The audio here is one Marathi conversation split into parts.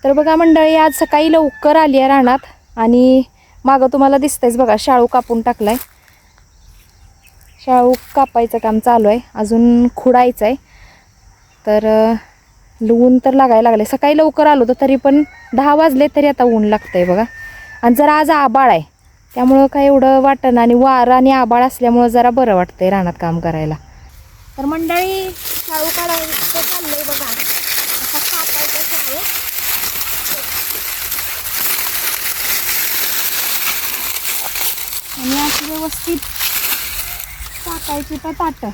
तर बघा मंडळी, आज सकाळी लवकर आली आहे रानात आणि मागं तुम्हाला दिसतंयच बघा, शाळू कापून टाकलाय. शाळू कापायचं काम चालू आहे, अजून खुडायचं आहे. तर ऊन तर लागायला लागले. सकाळी लवकर आलो तर तरी पण 10 वाजले तरी आता ऊन लागतंय बघा. आणि जरा आज आबाळ आहे, त्यामुळं काय एवढं वाटणं, आणि वारं आणि आबाळ असल्यामुळं जरा बरं वाटतंय रानात काम करायला. तर मंडळी, शाळू काढायचं चाललंय बघा. असा कापायचा शाळू. आणि अशी व्यवस्थित टाकायची तर ताटं,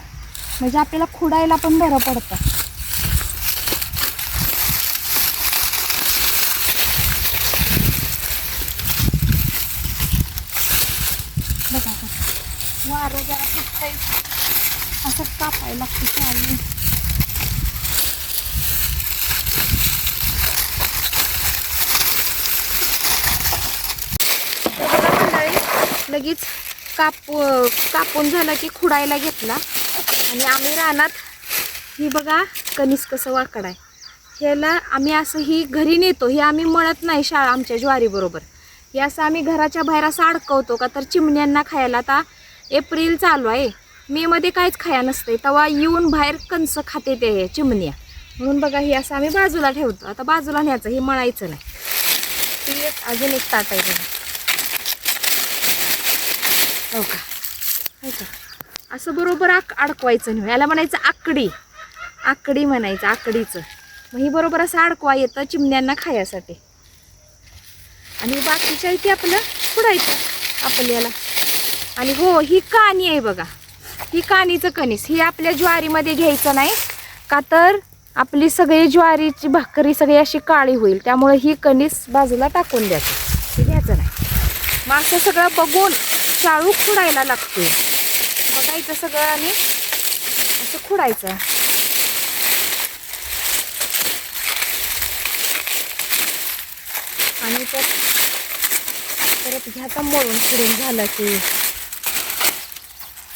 म्हणजे आपल्याला खुडायला पण बरं पडतं. बघा वारं जरा सुटतंय, असं कापायला लागतं चालू. लगेच कापून झालं की खुडायला घेतला. आणि आम्ही रानात ही बघा कणीस कसं वाकड आहे, ह्याला आम्ही असं ही घरी नेतो. हे आम्ही मळत नाही शाळा आमच्या ज्वारी बरोबर. हे असं आम्ही घराच्या बाहेर असं अडकवतो का तर चिमण्यांना खायला. आता एप्रिल चालू आहे, मे मध्ये काहीच खाया नसते, तेव्हा येऊन बाहेर कणसं खाते ते चिमण्या. म्हणून बघा हे असं आम्ही बाजूला ठेवतो. आता बाजूला न्यायचं, हे मळायचं नाही. ती अजून एक ताट आहे बघा. हो का, असं बरोबर अडकवायचं नाही. याला म्हणायचं आकडी म्हणायचं, आकडीचं. मग ही बरोबर असं अडकवा येतं चिमण्यांना खायसाठी. आणि बाकीच्या इथे आपलं खुडायचं आपल्याला. आणि हो, ही काणी आहे बघा, ही काणीचं कणीस. ही आपल्या ज्वारीमध्ये घ्यायचं नाही का तर आपली सगळी ज्वारीची भाकरी सगळी अशी काळी होईल. त्यामुळे ही कणीस बाजूला टाकून द्यायचं, हे घ्यायचं नाही. मग असं सगळं बघून शाळू खुडायला लागते. बघायचं सगळं आणि असं खुडायचं. आणि परत घ्यायचा मळून खुडून झालं की.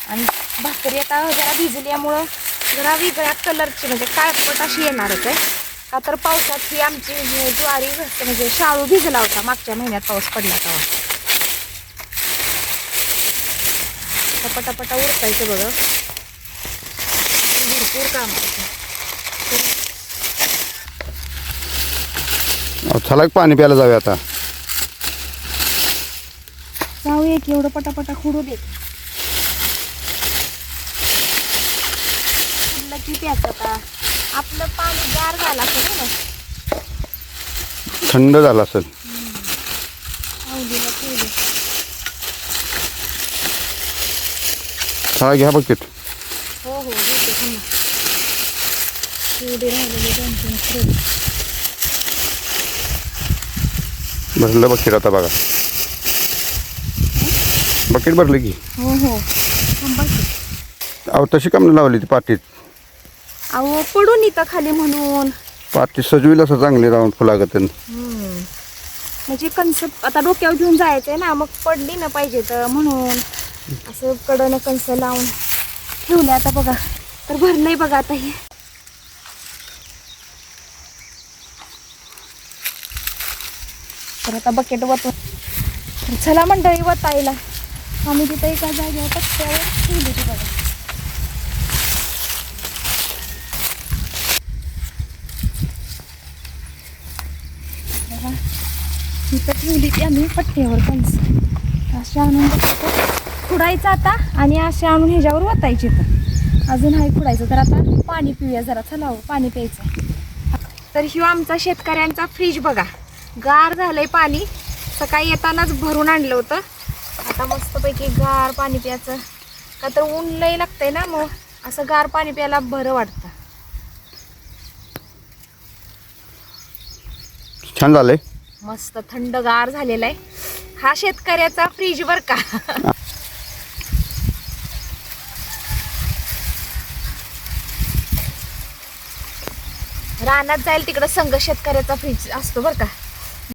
आणि भाकरी आता जरा भिजल्यामुळं जरा वेगळ्या कलरची, म्हणजे काळपट अशी येणारच आहे. का तर पावसात ही आमची ज्वारी म्हणजे शाळू भिजला होता मागच्या महिन्यात, पाऊस पडला तेव्हा. पटापटा उरकायचं बघा, भरपूर काम आहे. चला पाणी प्यायला जाऊया आता. जाऊया की, एवढं पटापटा खुडू दे. खुडलं की प्यायचं. आता आपलं पाणी गार झालं असेल ना, थंड झालं असेल. चला घ्या बकेट. हो घेते पुन्हा. एवढे राहिलेले 2-3 फ्रेम. भरलं बकेट आता बघा. बकेट भरलं की. हो अहो तशी काम लावली ती पाटीत. अहो पडून इथं खाली म्हणून. पाटी सजविल असं चांगली राहून फुलागतन. म्हणजे कणस आता डोक्यावर घेऊन जायचंय ना, मग पडली ना पाहिजे तर म्हणून असं कडनं कणस लावून ठेवले. आता बघा तर भरलंय बघा आता हे. तर आता बकेट वतून चला मंडळी वतायला. आम्ही तिथं एका जागेवर पत्त्यावर ठेवली ती बघा. इथं ठेवली ती आम्ही पट्ट्यावर कणस. असे आणून खुडायचं आता, आणि असे आणून ह्याच्यावर वतायचे. तर अजून आहे खुडायचं. तर आता पाणी पिऊया जरा. चला हो, पाणी प्यायचं. तर ह्यो आमचा शेतकऱ्यांचा फ्रीज बघा, गार झालंय पाणी. सकाळी येतानाच भरून आणलं होतं. आता मस्तपैकी गार पाणी प्यायचं. का तर ऊन लय लागतंय ना, मग असं गार पाणी प्यायला बरं वाटतं. छान झालंय, मस्त थंडगार झालेला आहे. हा शेतकऱ्याचा फ्रीज बर का. रानात जाईल तिकडं संघ शेतकऱ्याचा फ्रीज असतो बर का.